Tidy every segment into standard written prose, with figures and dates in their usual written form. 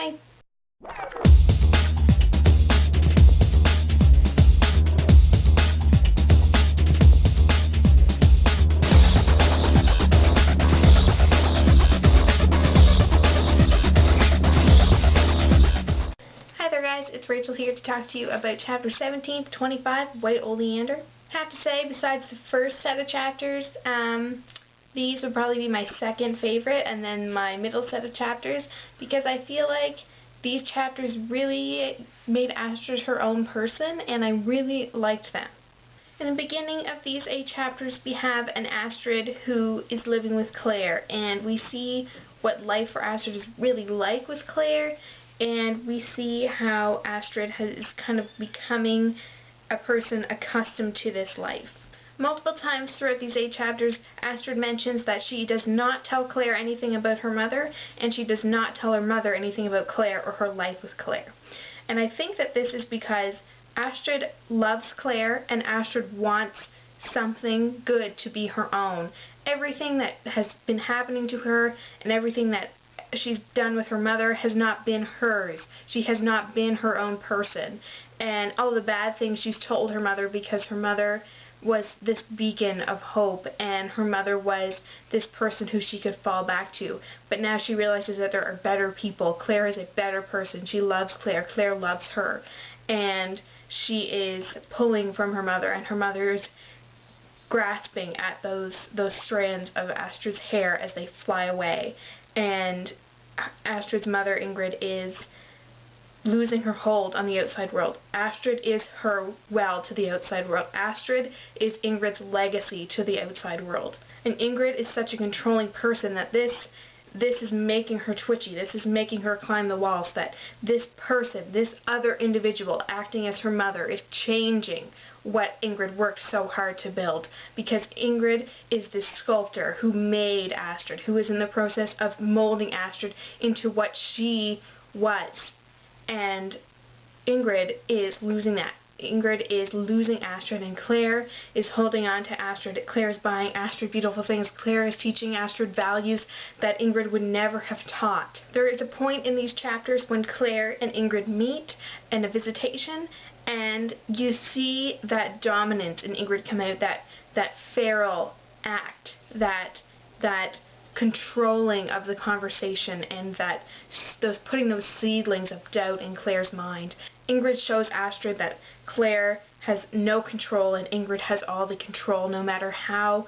Bye! Hi there guys, it's Rachel here to talk to you about chapter 17 to 25, White Oleander. I have to say, besides the first set of chapters, these would probably be my second favorite, and then my middle set of chapters, because I feel like these chapters really made Astrid her own person, and I really liked them. In the beginning of these 8 chapters, we have an Astrid who is living with Claire, and we see what life for Astrid is really like with Claire, and we see how Astrid is kind of becoming a person accustomed to this life. Multiple times throughout these 8 chapters, Astrid mentions that she does not tell Claire anything about her mother, and she does not tell her mother anything about Claire or her life with Claire. And I think that this is because Astrid loves Claire, and Astrid wants something good to be her own. Everything that has been happening to her, and everything that she's done with her mother has not been hers. She has not been her own person. And all the bad things she's told her mother because her mother was this beacon of hope, and her mother was this person who she could fall back to. But now she realizes that there are better people. Claire is a better person. She loves Claire. Claire loves her. And she is pulling from her mother, and her mother is grasping at those strands of Astrid's hair as they fly away. And Astrid's mother, Ingrid, is losing her hold on the outside world. Astrid is her well to the outside world. Astrid is Ingrid's legacy to the outside world. And Ingrid is such a controlling person that this is making her twitchy. This is making her climb the walls. That this person, this other individual acting as her mother, is changing what Ingrid worked so hard to build. Because Ingrid is this sculptor who made Astrid, who is in the process of molding Astrid into what she was. And Ingrid is losing that. Ingrid is losing Astrid, and Claire is holding on to Astrid. Claire is buying Astrid beautiful things. Claire is teaching Astrid values that Ingrid would never have taught. There is a point in these chapters when Claire and Ingrid meet in a visitation, and you see that dominance in Ingrid come out, that feral act, that controlling of the conversation, and that putting those seedlings of doubt in Claire's mind. Ingrid shows Astrid that Claire has no control and Ingrid has all the control. No matter how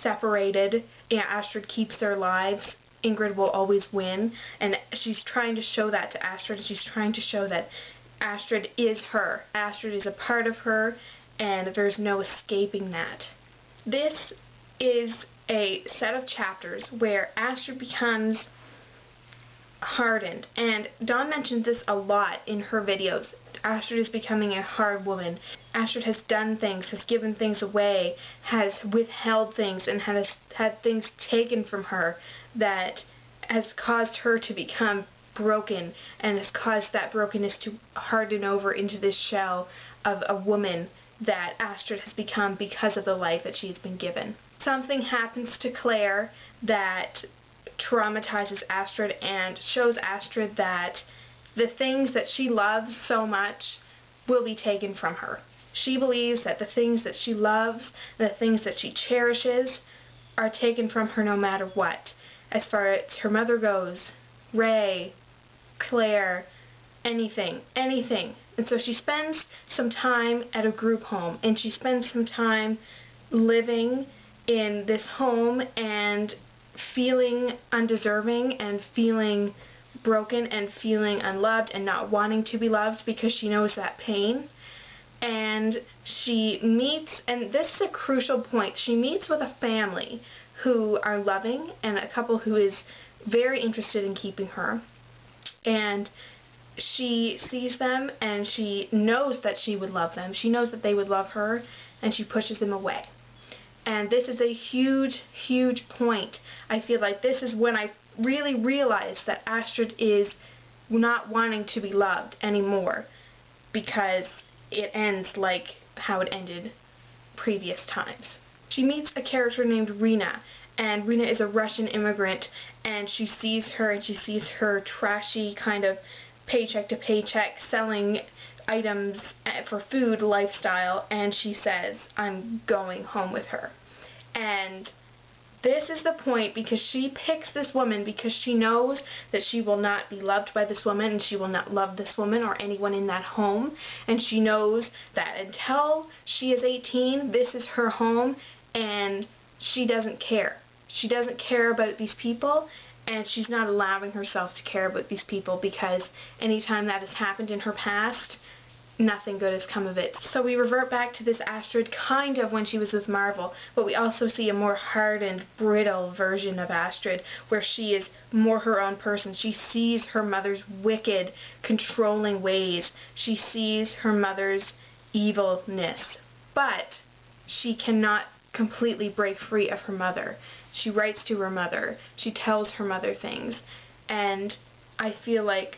separated Astrid keeps their lives, Ingrid will always win. And she's trying to show that to Astrid. She's trying to show that Astrid is her. Astrid is a part of her, and there's no escaping that. This is a set of chapters where Astrid becomes hardened, and Dawn mentions this a lot in her videos. Astrid is becoming a hard woman. Astrid has done things, has given things away, has withheld things, and has had things taken from her that has caused her to become broken, and has caused that brokenness to harden over into this shell of a woman that Astrid has become because of the life that she has been given. Something happens to Claire that traumatizes Astrid and shows Astrid that the things that she loves so much will be taken from her. She believes that the things that she loves, the things that she cherishes, are taken from her no matter what. As far as her mother goes, Ray, Claire, anything. And so she spends some time at a group home, and she spends some time living in this home and feeling undeserving and feeling broken and feeling unloved and not wanting to be loved because she knows that pain. And she meets, and this is a crucial point, she meets with a family who are loving and a couple who is very interested in keeping her. And she sees them and she knows that she would love them. She knows that they would love her, and she pushes them away. And this is a huge, huge point. I feel like this is when I really realized that Astrid is not wanting to be loved anymore, because it ends like how it ended previous times. She meets a character named Rena, and Rena is a Russian immigrant, and she sees her, and she sees her trashy kind of paycheck to paycheck selling items for food lifestyle, and she says, I'm going home with her. And this is the point, because she picks this woman because she knows that she will not be loved by this woman, and she will not love this woman or anyone in that home, and she knows that until she is 18, this is her home, and she doesn't care. She doesn't care about these people, and she's not allowing herself to care about these people, because anytime that has happened in her past, nothing good has come of it. So we revert back to this Astrid kind of when she was with Marvel, but we also see a more hardened, brittle version of Astrid, where she is more her own person. She sees her mother's wicked, controlling ways. She sees her mother's evilness, but she cannot completely break free of her mother. She writes to her mother. She tells her mother things, and I feel like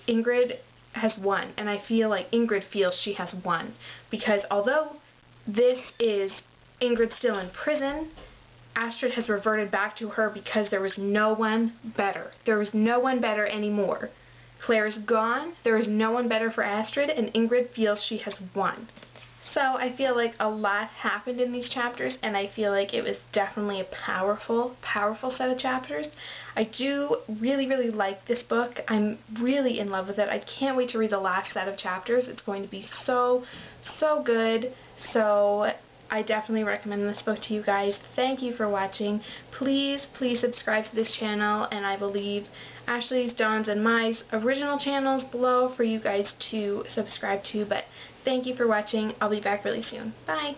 Ingrid has won, and I feel like Ingrid feels she has won, because although this is Ingrid still in prison, Astrid has reverted back to her because there was no one better. There was no one better anymore. Claire is gone, there is no one better for Astrid, and Ingrid feels she has won. So I feel like a lot happened in these chapters, and I feel like it was definitely a powerful, powerful set of chapters. I do really, really like this book. I'm really in love with it. I can't wait to read the last set of chapters. It's going to be so, so good. So I definitely recommend this book to you guys. Thank you for watching. Please, please subscribe to this channel, and I will leave Ashley's, Dawn's, and my original channels below for you guys to subscribe to. But thank you for watching. I'll be back really soon. Bye!